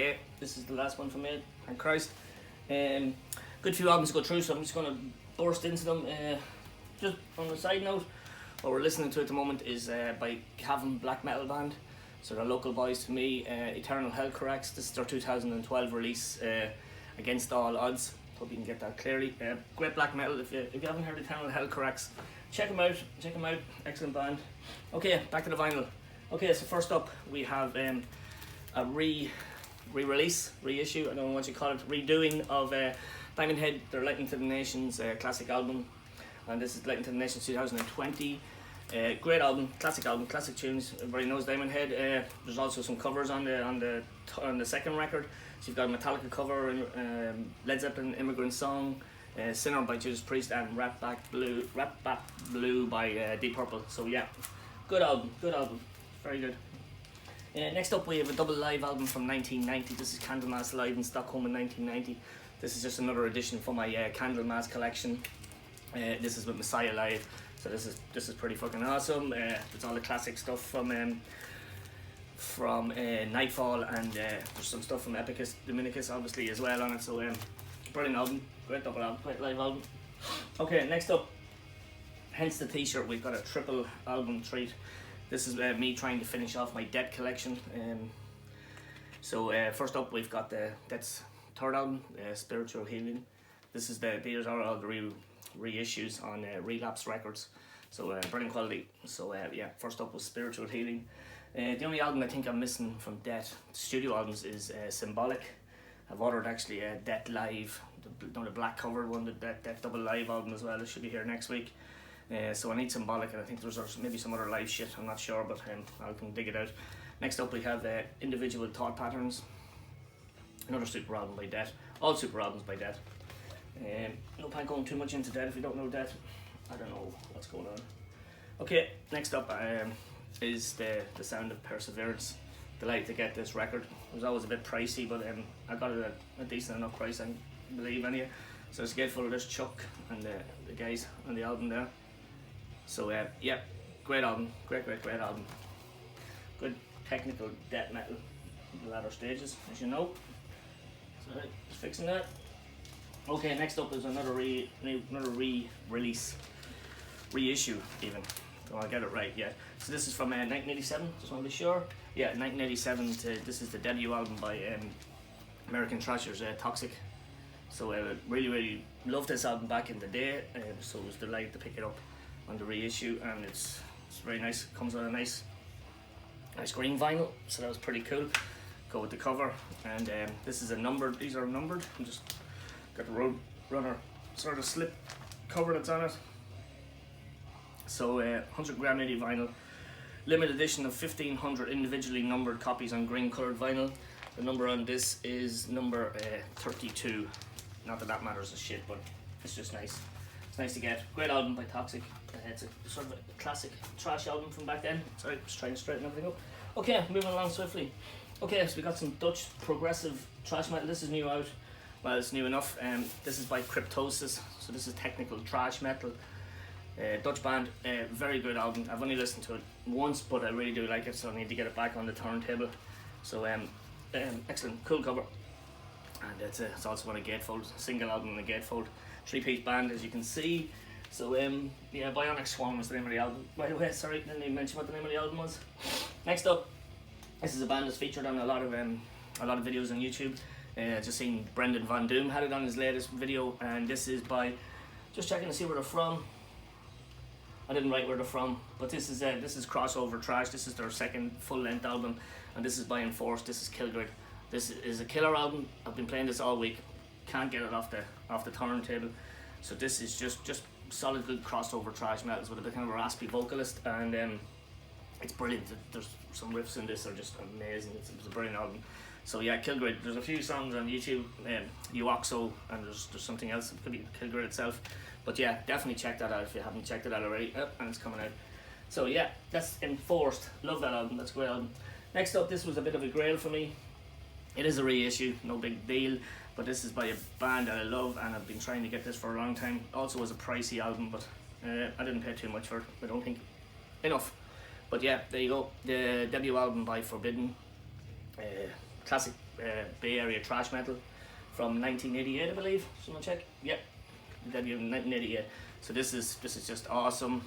Yeah, this is the last one for me, thank Christ. Good few albums to go through, so I'm just going to burst into them. Just on the side note, what we're listening to at the moment is by Cavan black metal band. So they're local boys to me. Eternal Hell Corrects. This is their 2012 release, Against All Odds. Hope you can get that clearly. Great black metal. If you haven't heard Eternal Hell Corrects, check them out. Check them out. Excellent band. Okay, back to the vinyl. Okay, so first up we have a re-release, reissue, I don't know what you call it, redoing of Diamond Head, their Lightning to the Nations classic album, and this is Lightning to the Nations 2020. Great album, classic tunes. Everybody knows Diamond Head. There's also some covers on the second record. So you've got a Metallica cover, Led Zeppelin Immigrant Song, Sinner by Judas Priest, and Rat Back Blue by Deep Purple. So yeah, good album, very good. Next up we have a double live album from 1990. This is Candleness live in Stockholm in 1990. This is just another edition for my Candleness collection. This is with Messiah live, so this is pretty fucking awesome. It's all the classic stuff from Nightfall, and there's some stuff from Epicus Dominicus obviously as well on it. So brilliant album, great double album, great live album. Okay, next up, hence the t-shirt, we've got a triple album treat. This is me trying to finish off my Death collection. So first up we've got Death's third album, Spiritual Healing. These are all the reissues on Relapse Records. So brilliant quality. So yeah, first up was Spiritual Healing. The only album I think I'm missing from Death studio albums is Symbolic. I've ordered actually Death Live, the black covered one, the Death double live album as well. It should be here next week. So I need Symbolic, and I think there's maybe some other live shit, I'm not sure, but I can dig it out. Next up we have Individual Thought Patterns, another super album by Death, all super albums by Death. No point going too much into Death. If you don't know Death, I don't know what's going on. Okay, next up is the Sound of Perseverance. Delighted to get this record. It was always a bit pricey, but I got it at a decent enough price, I believe, anyway. So it's grateful of this Chuck and the guys on the album there. So yeah, great album, great album. Good technical death metal in the latter stages, as you know. So just fixing that. Okay, next up is another re-release, reissue even. Oh, I'll get it right, yeah. So this is from 1987, just want to be sure. Yeah, 1987, this is the debut album by American Thrashers, Toxic. So really loved this album back in the day, so I was delighted to pick it up on the reissue, and it's very nice. It comes on a nice green vinyl, so that was pretty cool. Go with the cover, and this is these are numbered. I'm just got the Road Runner sort of slip cover that's on it. So 100 gram 80 vinyl, limited edition of 1500 individually numbered copies on green coloured vinyl. The number on this is number 32. Not that matters a shit, but it's just nice. It's nice to get. Great album by Toxic. It's a sort of a classic thrash album from back then. Sorry, just trying to straighten everything up. Okay, moving along swiftly. Okay, so we got some Dutch progressive thrash metal. This is new out. Well, it's new enough. This is by Cryptosis. So this is technical thrash metal. Dutch band, very good album. I've only listened to it once, but I really do like it, so I need to get it back on the turntable. So excellent, cool cover. And it's also on a gatefold, single album on a gatefold. 3-piece band, as you can see. So yeah, Bionic Swarm was the name of the album. By the way, sorry, didn't even mention what the name of the album was. Next up, this is a band that's featured on a lot of videos on YouTube. Just seen Brendan Von Doom had it on his latest video, and this is by, just checking to see where they're from. I didn't write where they're from, but this is Crossover Thrash. This is their second full-length album, and this is by Enforced. This is Killgrid. This is a killer album. I've been playing this all week. Can't get it off the turntable. So this is just solid good crossover thrash metals with a bit kind of a raspy vocalist, and it's brilliant. There's some riffs in this are just amazing. It's a brilliant album. So yeah, Killgrid. There's a few songs on YouTube, Uoxo, and there's something else. It could be Killgrid itself. But yeah, definitely check that out if you haven't checked it out already. And it's coming out. So yeah, that's Enforced. Love that album. That's a great album. Next up, this was a bit of a grail for me. It is a reissue, no big deal, but this is by a band that I love, and I've been trying to get this for a long time. Also was a pricey album, but I didn't pay too much for it. I don't think enough. But yeah, there you go. The debut album by Forbidden. Classic Bay Area thrash metal from 1988, I believe. Someone check. Yep, debut in 1988. So this is just awesome.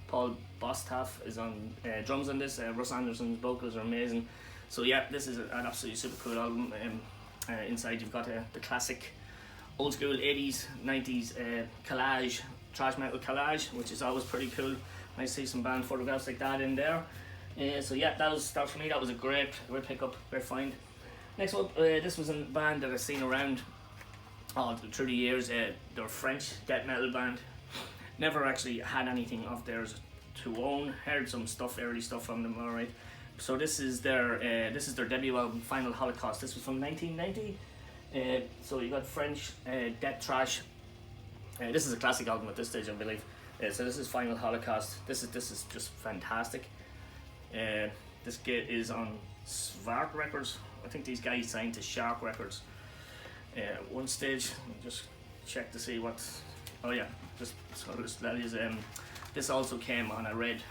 Paul Bostaph is on drums on this. Russ Anderson's vocals are amazing. So yeah, this is an absolutely super cool album. Inside you've got the classic old school 80s, 90s collage, thrash metal collage, which is always pretty cool. Nice to see some band photographs like that in there. So yeah, that was for me. That was a great pickup, great find. Next up, this was a band that I've seen around through the years. They're a French death metal band. Never actually had anything of theirs to own. Heard some stuff, early stuff from them. All right. So this is their debut album, Final Holocaust. This was from 1990. So you got French death thrash. This is a classic album at this stage, I believe. So this is Final Holocaust. This is just fantastic. This kit is on Svark Records. I think these guys signed to Shark Records. One stage, just check to see what. Oh yeah, just so that is. This also came on a red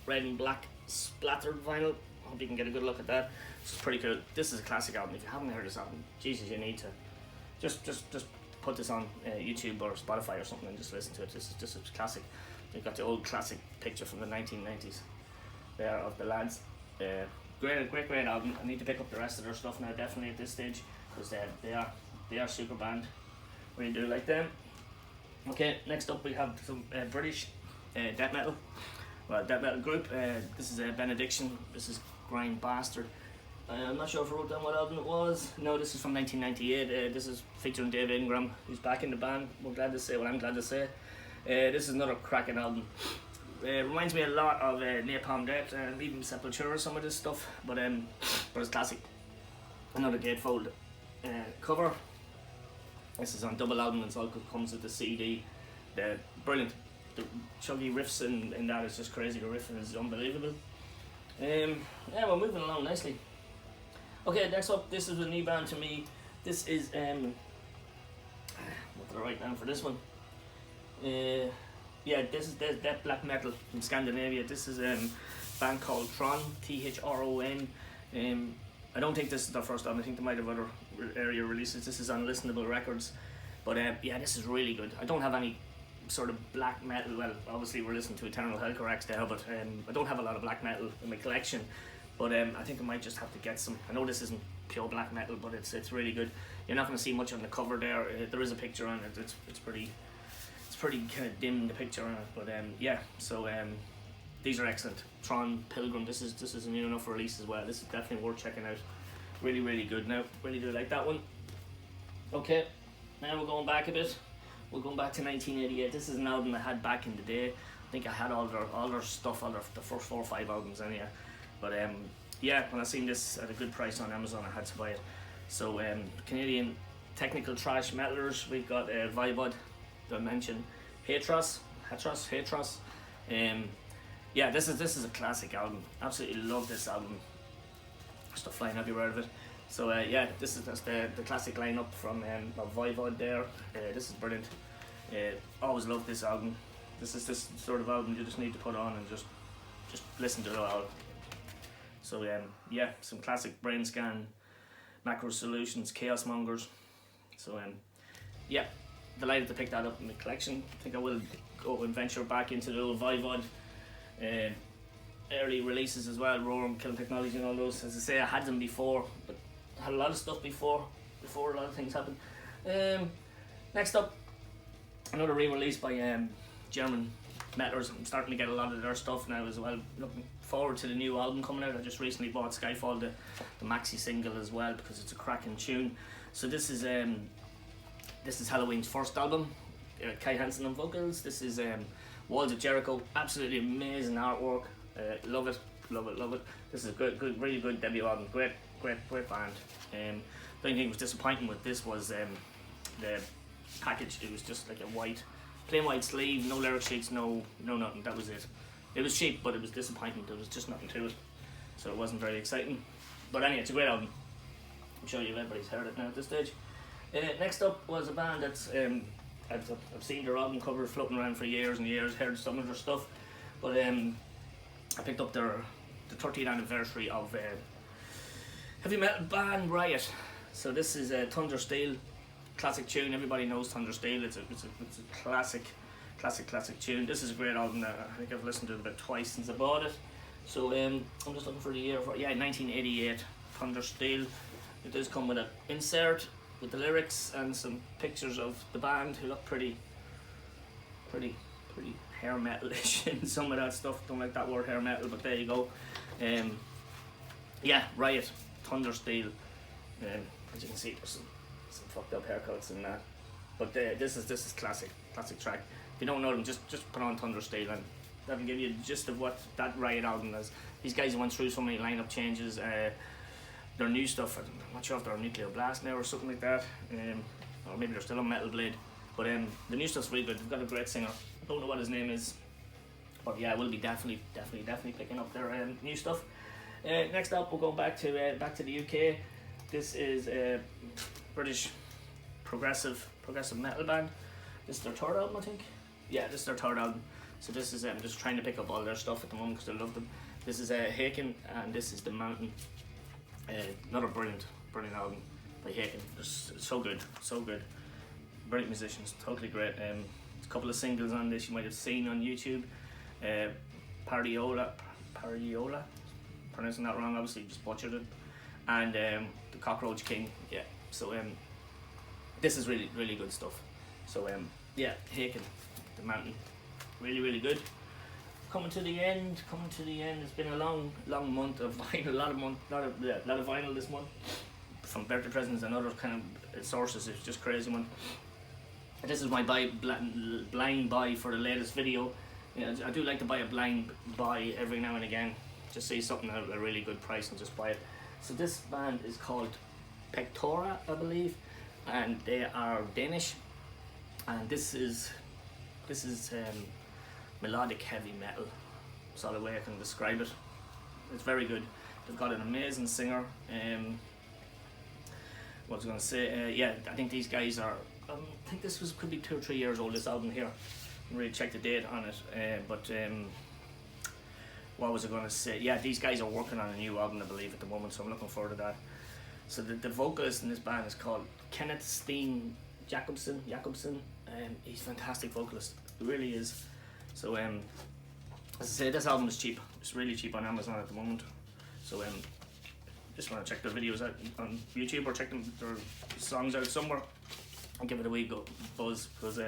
and black splattered vinyl. Hope you can get a good look at that. This is pretty cool. This is a classic album. If you haven't heard this album, Jesus, you need to just put this on YouTube or Spotify or something and just listen to it. This is just a classic. You've got the old classic picture from the 1990s there of the lads. Great album. I need to pick up the rest of their stuff now, definitely at this stage, because they are super band. Really do like them. Okay, next up we have some British death metal. Well, death metal group. This is Benediction. This is Grind Bastard. I'm not sure if I wrote down what album it was. No, this is from 1998. This is featuring Dave Ingram, who's back in the band. I'm glad to say. This is another cracking album. Reminds me a lot of Napalm Death and even Sepultura, some of this stuff, but it's classic. Another gatefold cover. This is on double album, and it all comes with the CD. Brilliant. The chuggy riffs in that is just crazy. The riffing is unbelievable. Yeah, we're moving along nicely. Okay, next up, this is a new band to me. This is what did I write down for this one? Yeah, this is death black metal from Scandinavia. This is a band called Tron, T-H-R-O-N. I don't think this is their first album. I think they might have other area releases. This is on Listenable Records, but yeah, this is really good. I don't have any sort of black metal. Well, obviously we're listening to Eternal Hellcorax there, but I don't have a lot of black metal in my collection. But I think I might just have to get some. I know this isn't pure black metal, but it's really good. You're not going to see much on the cover there. There is a picture on it. It's pretty kind of dim, the picture on it. But yeah, so these are excellent. Tron Pilgrim. This is a new enough release as well. This is definitely worth checking out. Really good. Now, really do like that one. Okay, now we're going back a bit. We're going back to 1988. This is an album I had back in the day. I think I had all their stuff, the first 4 or 5 albums anyway. But yeah, when I seen this at a good price on Amazon, I had to buy it. So Canadian technical thrash metalers, we've got Vivod, that I mentioned, Hatros. Yeah, this is a classic album. Absolutely love this album. Stuff flying everywhere of it. So yeah, that's the classic lineup from Vivod there. This is brilliant. Always love this album. This is this sort of album you just need to put on and just listen to it all. So yeah, some classic Brain Scan, Macro Solutions, Chaos Mongers. So yeah, delighted to pick that up in the collection. I think I will go and venture back into the old Vivod early releases as well, Roarum, Kill Technology and all those. As I say, I had them before, but I had a lot of stuff before a lot of things happened. Next up, another re-release by German metalers. I'm starting to get a lot of their stuff now as well. Looking forward to the new album coming out. I just recently bought Skyfall, the maxi single as well, because it's a cracking tune. So this is Halloween's first album. Kai Hansen on vocals. This is Walls of Jericho. Absolutely amazing artwork. Love it. This is good, really good debut album. Great band. The only thing that was disappointing with this was the package. It was just like a plain white sleeve, no lyric sheets, no nothing. That was it. It was cheap, but it was disappointing. There was just nothing to it, so it wasn't very exciting. But anyway, it's a great album. I'm sure everybody's heard it now at this stage. Next up was a band that's I've seen their album covers floating around for years and years. Heard some of their stuff, but I picked up the 30th anniversary of Heavy metal band Riot. So this is a Thundersteel classic tune. Everybody knows Thundersteel. It's a classic tune. This is a great album. I think I've listened to it about twice since I bought it. So I'm just looking for the year. 1988. Thundersteel. It does come with an insert with the lyrics and some pictures of the band who look pretty hair metal-ish in some of that stuff. Don't like that word hair metal, but there you go. Yeah, Riot, Thundersteel. As you can see, there's some fucked up haircuts and that. But this is classic track. If you don't know them, just put on Thundersteel and that'll give you the gist of what that Riot album is. These guys went through so many lineup changes. Their new stuff, I'm not sure if they're on Nuclear Blast now or something like that, or maybe they're still on Metal Blade. But the new stuff's really good. They've got a great singer. I don't know what his name is, but yeah, we'll be definitely picking up their new stuff. Next up, we'll go back to the UK. This is a British progressive metal band. This is their third album, I think. Yeah, this is their third album. So this is I'm just trying to pick up all their stuff at the moment because I love them. This is Haken, and this is The Mountain. Another brilliant album by Haken. Just so good. Brilliant musicians, totally great. A couple of singles on this you might have seen on YouTube. Paradiola, pronouncing that wrong, obviously, just butchered it. And The Cockroach King, yeah. So this is really good stuff. So yeah, Haken, The Mountain, really good. Coming to the end. It's been a long month of vinyl. A lot of vinyl this month from birthday presents and other kind of sources. It's just crazy one. This is my blind buy for the latest video. You know, I do like to buy a blind buy every now and again. Just see something at a really good price and just buy it. So this band is called Pectora, I believe, and they are Danish. And this is melodic heavy metal. That's the way I can describe it. It's very good. They've got an amazing singer. What was I going to say? Yeah, I think these guys are. I think this could be 2 or 3 years old. This album here. I didn't really check the date on it. But what was I going to say? Yeah, these guys are working on a new album, I believe, at the moment. So I'm looking forward to that. So the vocalist in this band is called Kenneth Steen Jacobsen. He's a fantastic vocalist. He really is. So as I say, this album is cheap. It's really cheap on Amazon at the moment. So just want to check their videos out on YouTube or check their songs out somewhere and give it a wee buzz because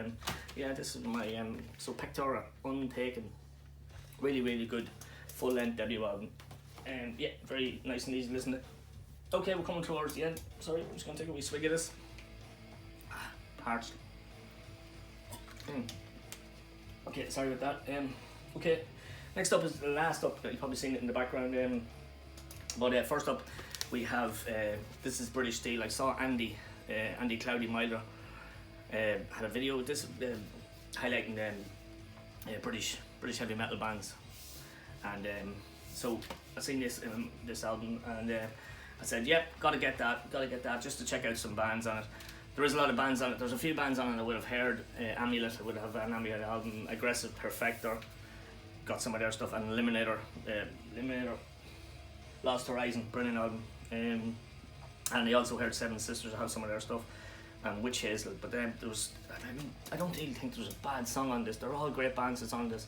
yeah, this is my so Pectora Untaken, really good full length debut album, and yeah, very nice and easy to listen to. Okay, we're coming towards the end. Sorry, I'm just gonna take a wee swig of this. Parched. Okay, sorry about that. Okay, next up is the last up. You've probably seen it in the background. But first up, we have this is British Steel. I saw Andy Cloudy Milder had a video with this highlighting British heavy metal bands, and so I seen this album, and I said, yep, gotta get that just to check out some bands on it. There is a lot of bands on it. There's a few bands on it I would have heard. Amulet, I would have an Amulet album. Aggressive Perfector, got some of their stuff, and Eliminator, Lost Horizon, brilliant album. And I also heard Seven Sisters, I have some of their stuff, and Witch Hazel. But there was, I don't really think there was a bad song on this. They're all great bands that's on this.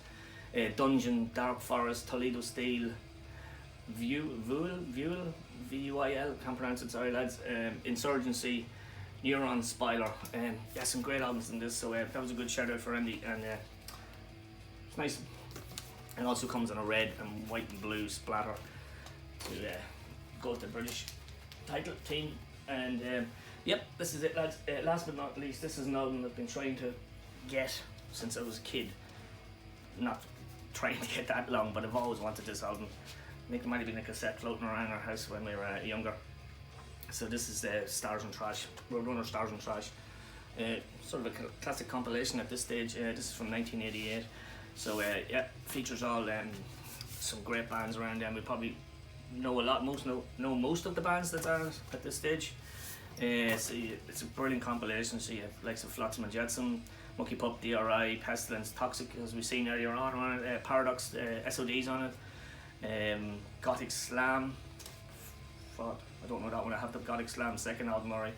Dungeon, Dark Forest, Toledo Steel, Vuil, V-U-I-L, can't pronounce it, sorry lads. Insurgency, Neuron, Spiler. Yeah, some great albums in this, so that was a good shout out for Andy, and it's nice. It also comes in a red and white and blue splatter to go with the British title team. And yep, this is it lads. Last but not least, this is an album I've been trying to get since I was a kid. Not trying to get that long, but I've always wanted this album. I think there might have been a cassette floating around our house when we were younger. So this is Stars and Trash, Roadrunner Stars and Trash. Sort of a classic compilation at this stage. This is from 1988. So yeah, features all some great bands around them. We probably know a lot, know most of the bands that are at this stage. So it's a brilliant compilation. So you have likes of Flotsam and Jetsam, Monkey Pup, DRI, Pestilence, Toxic, as we've seen earlier on it, Paradox, SODs on it, Gothic Slam, I don't know that one. I have the Gothic Slam second album, alright.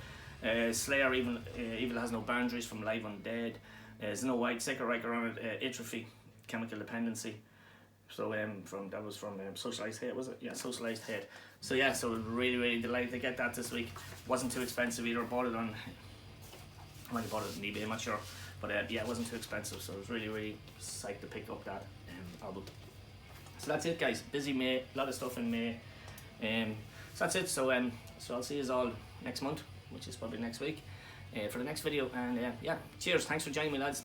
Slayer, Evil Has No Boundaries from Live Undead. There's no White, Sacred Riker on it. Atrophy, Chemical Dependency. So that was from Socialized Hate, was it? Yeah, Socialized Hate. So yeah, so really delighted to get that this week. Wasn't too expensive either. Bought it on, I might have bought it on eBay, I'm not sure. But yeah, it wasn't too expensive, so I was really psyched to pick up that album. So that's it, guys. Busy May, a lot of stuff in May. So that's it. So I'll see you all next month, which is probably next week, for the next video. And yeah, cheers. Thanks for joining me, lads.